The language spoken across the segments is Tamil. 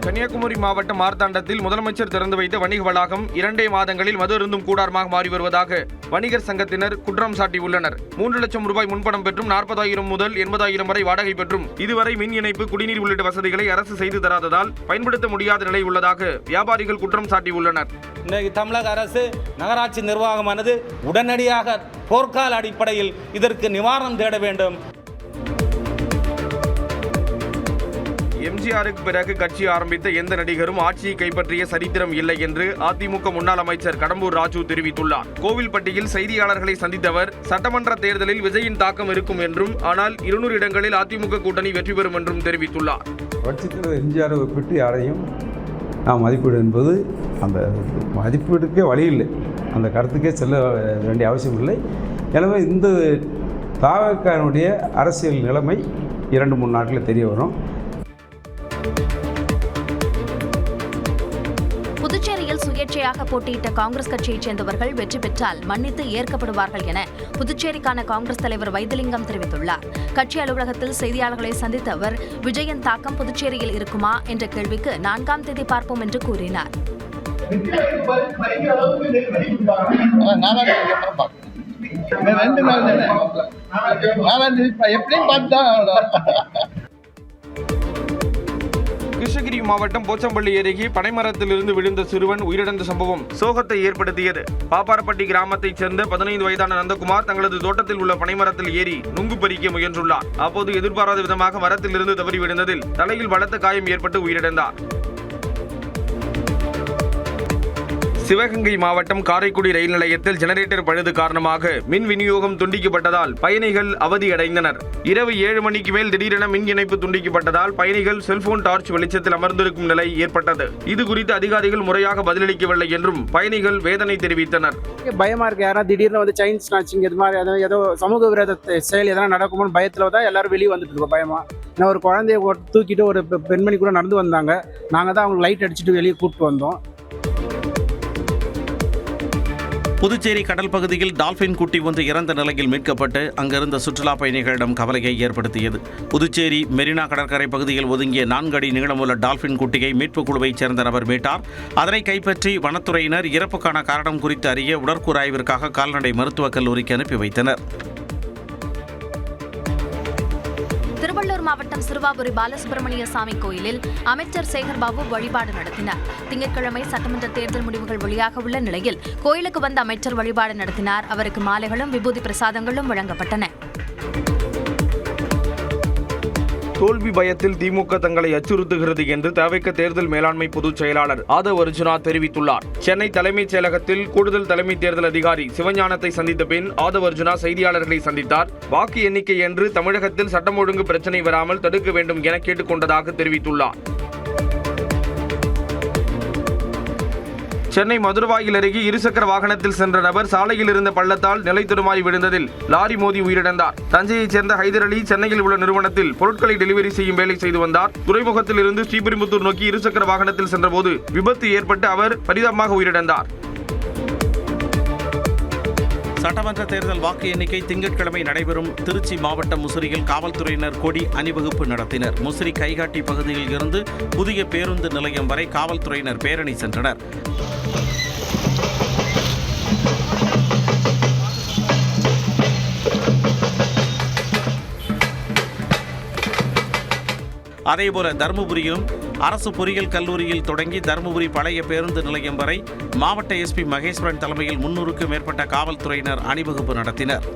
கன்னியாகுமரி மாவட்டம் மார்த்தாண்டத்தில் முதலமைச்சர் திறந்து வைத்த வணிக வளாகம் 2 மாதங்களில் மது அருந்தும் கூடாரமாக மாறி வருவதாக வணிகர் சங்கத்தினர் குற்றம் சாட்டியுள்ளனர். 3 லட்சம் ரூபாய் முன்பணம் பெற்றும் 40,000 முதல் 80,000 வரை வாடகை பெற்றும் இதுவரை மின் இணைப்பு, குடிநீர் உள்ளிட்ட வசதிகளை அரசு செய்து தராததால் பயன்படுத்த முடியாத நிலை உள்ளதாக வியாபாரிகள் குற்றம் சாட்டியுள்ளனர். இன்றைக்கு தமிழக அரசு நகராட்சி நிர்வாகமானது உடனடியாக போர்க்கால அடிப்படையில் இதற்கு நிவாரணம் தேட வேண்டும். எம்ஜிஆருக்கு பிறகு கட்சி ஆரம்பித்த எந்த நடிகரும் ஆட்சியை கைப்பற்றிய சரித்திரம் இல்லை என்று அதிமுக முன்னாள் அமைச்சர் கடம்பூர் ராஜு தெரிவித்துள்ளார். கோவில்பட்டியில் செய்தியாளர்களை சந்தித்தவர் சட்டமன்ற தேர்தலில் விஜயின் தாக்கம் இருக்கும் என்றும், ஆனால் 200 இடங்களில் அதிமுக கூட்டணி வெற்றி பெறும் என்றும் தெரிவித்துள்ளார். கட்சித்தலைவர் எம்ஜிஆரை ஒப்பிட்டு யாரையும் நாம் மதிப்பீடு என்பது அந்த மதிப்பீடுக்கே வழி இல்லை, அந்த கருத்துக்கே செல்ல வேண்டிய அவசியம் இல்லை. எனவே இந்த தாவகனுடைய அரசியல் நிலைமை 2-3 நாட்களில் தெரிய வரும். புதுச்சேரியில் சுயேட்சையாக போட்டியிட்ட காங்கிரஸ் கட்சியைச் சேர்ந்தவர்கள் வெற்றி பெற்றால் மன்னித்து ஏற்கப்படுவார்கள் என புதுச்சேரிக்கான காங்கிரஸ் தலைவர் வைத்திலிங்கம் தெரிவித்துள்ளார். கட்சி அலுவலகத்தில் செய்தியாளர்களை சந்தித்த அவர் விஜயன் தாக்கம் புதுச்சேரியில் இருக்குமா என்ற கேள்விக்கு 4ஆம் தேதி பார்ப்போம் என்று கூறினார். கிருஷ்ணகிரி மாவட்டம் போச்சம்பள்ளி அருகே பனைமரத்திலிருந்து விழுந்த சிறுவன் உயிரிழந்த சம்பவம் சோகத்தை ஏற்படுத்தியது. பாப்பாரப்பட்டி கிராமத்தைச் சேர்ந்த 15 வயதான நந்தகுமார் தங்களது தோட்டத்தில் உள்ள பனைமரத்தில் ஏறி நுங்கு பறிக்க முயன்றுள்ளார். அப்போது எதிர்பாராத விதமாக மரத்திலிருந்து தவறி விழுந்ததில் தலையில் பலத்த காயம் ஏற்பட்டு உயிரிழந்தார். சிவகங்கை மாவட்டம் காரைக்குடி ரயில் நிலையத்தில் ஜெனரேட்டர் பழுது காரணமாக மின் விநியோகம் துண்டிக்கப்பட்டதால் பயணிகள் அவதியடைந்தனர். இரவு 7 மணிக்கு மேல் திடீரென மின் இணைப்பு துண்டிக்கப்பட்டதால் பயணிகள் செல்போன் டார்ச் வெளிச்சத்தில் அமர்ந்திருக்கும் நிலை ஏற்பட்டது. இது குறித்து அதிகாரிகள் முறையாக பதிலளிக்கவில்லை என்றும் பயணிகள் வேதனை தெரிவித்தனர். பயமா இருக்கு, யாராவது திடீர்னு வந்து செயின் ஸ்நாச்சிங் இது மாதிரி ஏதோ சமூக விரோத செயல் எதனா நடக்குமோ பயத்தில் தான் எல்லாரும் வெளியே வந்துட்டு இருக்கோம். பயமா நான் ஒரு குழந்தைய தூக்கிட்டு ஒரு பெண்மணி கூட நடந்து வந்தாங்க. நாங்கள் தான் அவங்க லைட் அடிச்சுட்டு வெளியே கூப்பிட்டு வந்தோம். புதுச்சேரி கடல் பகுதியில் டால்பின் குட்டி ஒன்று இறந்த நிலையில் மீட்கப்பட்டு அங்கிருந்த சுற்றுலா பயணிகளிடம் கவலையை ஏற்படுத்தியது. புதுச்சேரி மெரினா கடற்கரை பகுதியில் ஒதுங்கிய 4 அடி நீளமுள்ள டால்பின் குட்டியை மீட்புக் குழுவைச் சேர்ந்த நபர் மீட்டார். அதனை கைப்பற்றி வனத்துறையினர் இறப்புக்கான காரணம் குறித்து அறிய உடற்கூறாய்விற்காக கால்நடை மருத்துவக் கல்லூரிக்கு அனுப்பி வைத்தனர். திருவள்ளூர் மாவட்டம் சிறுவாபுரி பாலசுப்பிரமணிய சாமி கோயிலில் அமைச்சர் சேகர்பாபு வழிபாடு நடத்தினார். திங்கட்கிழமை சட்டமன்ற தேர்தல் முடிவுகள் வெளியாக உள்ள நிலையில் கோயிலுக்கு வந்த அமைச்சர் வழிபாடு நடத்தினார். அவருக்கு மாலைகளும் விபூதி பிரசாதங்களும் வழங்கப்பட்டன. தோல்வி பயத்தில் திமுக தங்களை அச்சுறுத்துகிறது என்று தவிக தேர்தல் மேலாண்மை பொதுச் செயலாளர் ஆதவ் அர்ஜுனா தெரிவித்துள்ளார். சென்னை தலைமைச் செயலகத்தில் கூடுதல் தலைமை தேர்தல் அதிகாரி சிவஞானத்தை சந்தித்த பின் ஆதவ் அர்ஜுனா செய்தியாளர்களை சந்தித்தார். வாக்கு எண்ணிக்கை என்று தமிழகத்தில் சட்டம் ஒழுங்கு பிரச்சினை வராமல் தடுக்க வேண்டும் என கேட்டுக் கொண்டதாக தெரிவித்துள்ளார். சென்னை மதுரவாயில் அருகே இருசக்கர வாகனத்தில் சென்ற நபர் சாலையில் இருந்த பள்ளத்தால் நிலை தடுமாறி விழுந்ததில் லாரி மோதி உயிரிழந்தார். தஞ்சையைச் சேர்ந்த ஹைதர் அலி சென்னையில் உள்ள நிறுவனத்தில் பொருட்களை டெலிவரி செய்யும் வேலை செய்து வந்தார். துறைமுகத்தில் இருந்து ஸ்ரீபெரும்புத்தூர் நோக்கி இருசக்கர வாகனத்தில் சென்றபோது விபத்து ஏற்பட்டு அவர் பரிதாபமாக உயிரிழந்தார். சட்டமன்ற தேர்தல் வாக்கு எண்ணிக்கை திங்கட்கிழமை நடைபெறும். திருச்சி மாவட்டம் முசிறியில் காவல்துறையினர் கொடி அணிவகுப்பு நடத்தினர். முசிறி கைகாட்டி பகுதியில் இருந்து புதிய பேருந்து நிலையம் வரை காவல்துறையினர் பேரணி சென்றனர். அதேபோல தருமபுரியிலும் அரசு பொறியியல் கல்லூரியில் தொடங்கி தருமபுரி பழைய பேருந்து நிலையம் வரை மாவட்ட எஸ்பி மகேஸ்வரன் தலைமையில் 300க்கும் மேற்பட்ட காவல்துறையினர் அணிவகுப்பு நடத்தினர்.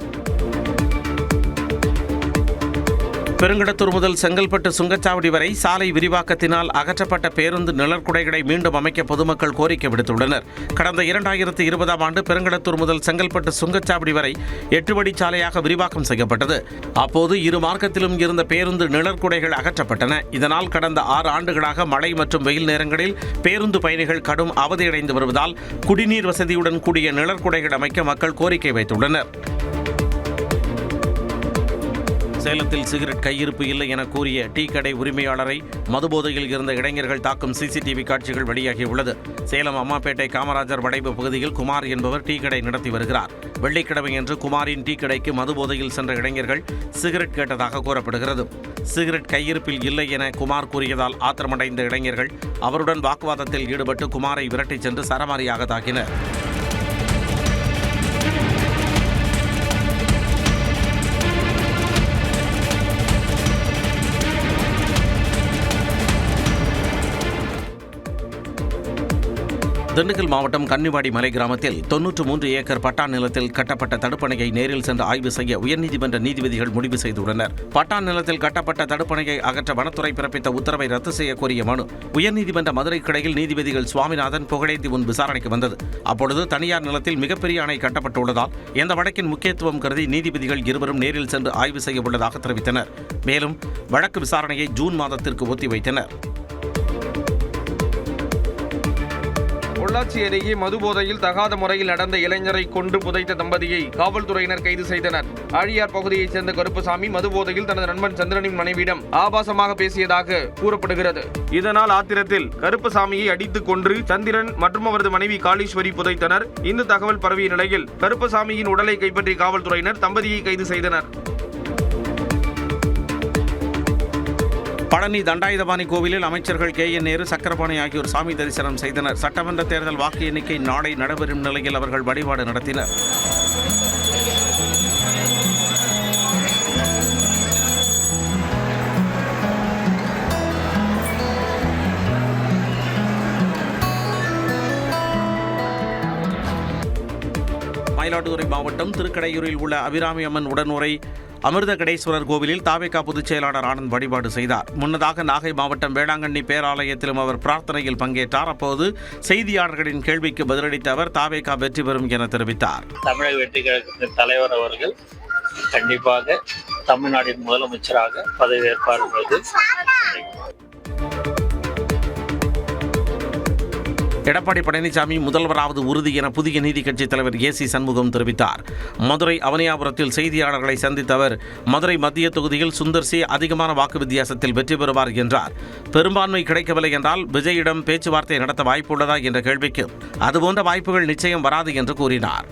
பெருங்கடத்தூர் முதல் செங்கல்பட்டு சுங்கச்சாவடி வரை சாலை விரிவாக்கத்தினால் அகற்றப்பட்ட பேருந்து நிழற்குடைகளை மீண்டும் அமைக்க பொதுமக்கள் கோரிக்கை விடுத்துள்ளனர். கடந்த 2020ஆம் ஆண்டு பெருங்கடத்தூர் முதல் செங்கல்பட்டு சுங்கச்சாவடி வரை 8 வழி சாலையாக விரிவாக்கம் செய்யப்பட்டது. அப்போது 2 மார்க்கத்திலும் இருந்த பேருந்து நிழற்குடைகள் அகற்றப்பட்டன. இதனால் கடந்த 6 ஆண்டுகளாக மழை மற்றும் வெயில் நேரங்களில் பேருந்து பயணிகள் கடும் அவதியடைந்து வருவதால் குடிநீர் வசதியுடன் கூடிய நிழற்குடைகள் அமைக்க மக்கள் கோரிக்கை வைத்துள்ளனர். சேலத்தில் சிகரெட் கையிருப்பு இல்லை என கூறிய டீ கடை உரிமையாளரை மதுபோதையில் இருந்த இளைஞர்கள் தாக்கும் சிசிடிவி காட்சிகள் வெளியாகியுள்ளது. சேலம் அம்மாப்பேட்டை காமராஜர் வளைவு பகுதியில் குமார் என்பவர் டீ கடை நடத்தி வருகிறார். வெள்ளிக்கிழமையன்று குமாரின் டீ கடைக்கு மதுபோதையில் சென்ற இளைஞர்கள் சிகரெட் கேட்டதாக கூறப்படுகிறது. சிகரெட் கையிருப்பில் இல்லை என குமார் கூறியதால் ஆத்திரமடைந்த இளைஞர்கள் அவருடன் வாக்குவாதத்தில் ஈடுபட்டு குமாரை விரட்டிச் சென்று சரமாரியாக தாக்கினர். திண்டுக்கல் மாவட்டம் கன்னிவாடி மலை கிராமத்தில் 93 ஏக்கர் பட்டா நிலத்தில் கட்டப்பட்ட தடுப்பணையை நேரில் சென்று ஆய்வு செய்ய உயர்நீதிமன்ற நீதிபதிகள் முடிவு செய்துள்ளனர். பட்டா நிலத்தில் கட்டப்பட்ட தடுப்பணையை அகற்ற வனத்துறை பிறப்பித்த உத்தரவை ரத்து செய்ய கோரிய மனு உயர்நீதிமன்ற மதுரை கிளையில் நீதிபதிகள் சுவாமிநாதன் புகழேந்தி முன் விசாரணைக்கு வந்தது. அப்பொழுது தனியார் நிலத்தில் மிகப்பெரிய அணை கட்டப்பட்டுள்ளதால் இந்த வழக்கின் முக்கியத்துவம் கருதி நீதிபதிகள் இருவரும் நேரில் சென்று ஆய்வு செய்ய உள்ளதாக தெரிவித்தனர். மேலும் வழக்கு விசாரணையை ஜூன் மாதத்திற்கு ஒத்திவைத்தனர். பொள்ளாச்சி அருகே மதுபோதையில் தகாத முறையில் நடந்த இளைஞரை கொன்று புதைத்த தம்பதியை காவல்துறையினர் கைது செய்தனர். ஆழியார் பகுதியைச் சேர்ந்த கருப்பசாமி மதுபோதையில் தனது நண்பன் சந்திரனின் மனைவியிடம் ஆபாசமாக பேசியதாக கூறப்படுகிறது. இதனால் ஆத்திரத்தில் கருப்பசாமியை அடித்துக் கொன்று சந்திரன் மற்றும் அவரது மனைவி காளீஸ்வரி புதைத்தனர். இந்த தகவல் பரவிய நிலையில் கருப்பசாமியின் உடலை கைப்பற்றிய காவல்துறையினர் தம்பதியை கைது செய்தனர். பழனி தண்டாயுதபாணி கோவிலில் அமைச்சர்கள் KN நேரு, சக்கரபாணி ஆகியோர் சாமி தரிசனம் செய்தனர். சட்டமன்ற தேர்தல் வாக்கு எண்ணிக்கை நாளை நடைபெறும் நிலையில் அவர்கள் வழிபாடு நடத்தினர். மயிலாடுதுறை மாவட்டம் திருக்கடையூரில் உள்ள அபிராமி அம்மன் உடனுறை அமிர்த கடேஸ்வரர் கோவிலில் தாவேகா பொதுச் செயலாளர் ஆனந்த் வழிபாடு செய்தார். முன்னதாக நாகை மாவட்டம் வேளாங்கண்ணி பேராலயத்திலும் அவர் பிரார்த்தனையில் பங்கேற்றார். அப்போது செய்தியாளர்களின் கேள்விக்கு பதிலளித்த அவர் தாவேகா வெற்றி பெறும் என தெரிவித்தார். தமிழக வெற்றி கழகத்தின் தலைவர் அவர்கள் கண்டிப்பாக தமிழ்நாட்டின் முதலமைச்சராக பதவியேற்பார் என்பது எடப்பாடி பழனிசாமி முதல்வராவது உறுதி என புதிய நீதி கட்சி தலைவர் AC சண்முகம் தெரிவித்தார். மதுரை அவனியாபுரத்தில் செய்தியாளர்களை சந்தித்த அவர் மதுரை மத்திய தொகுதியில் சுந்தர்சி அதிகமான வாக்கு வித்தியாசத்தில் வெற்றி பெறுவார் என்றார். பெரும்பான்மை கிடைக்கவில்லை என்றால் விஜயிடம் பேச்சுவார்த்தை நடத்த வாய்ப்புள்ளதா என்ற கேள்விக்கு அதுபோன்ற வாய்ப்புகள் நிச்சயம் வராது என்று கூறினார்.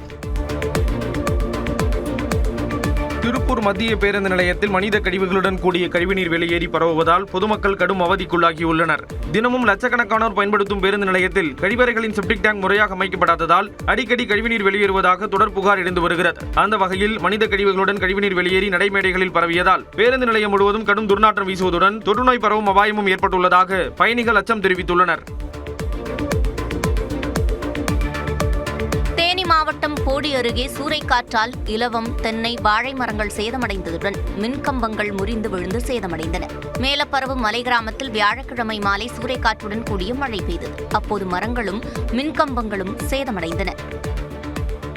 திருப்பூர் மத்திய பேருந்து நிலையத்தில் மனித கழிவுகளுடன் கூடிய கழிவுநீர் வெளியேறி பரவுவதால் பொதுமக்கள் கடும் அவதிக்குள்ளாகியுள்ளனர். தினமும் லட்சக்கணக்கானோர் பயன்படுத்தும் பேருந்து நிலையத்தில் கழிவறைகளின் செப்டிக் டேங்க் முறையாக அமைக்கப்படாததால் அடிக்கடி கழிவுநீர் வெளியேறுவதாக தொடர் புகார் எழுந்து வருகிறது. அந்த வகையில் மனித கழிவுகளுடன் கழிவுநீர் வெளியேறி நடைமேடைகளில் பரவியதால் பேருந்து நிலையம் முழுவதும் கடும் துர்நாற்றம் வீசுவதுடன் தொற்றுநோய் பரவும் அபாயமும் ஏற்பட்டுள்ளதாக பயணிகள் அச்சம் தெரிவித்துள்ளனர். மாவட்டம் போடி அருகே சூறைக்காற்றால் இலவம், தென்னை, வாழை மரங்கள் சேதமடைந்ததுடன் மின்கம்பங்கள் முறிந்து விழுந்து சேதமடைந்தன. மேலப்பரவு மலை கிராமத்தில் வியாழக்கிழமை மாலை சூறைக்காற்றுடன் கூடிய மழை பெய்தது. அப்போது மரங்களும் மின்கம்பங்களும் சேதமடைந்தன.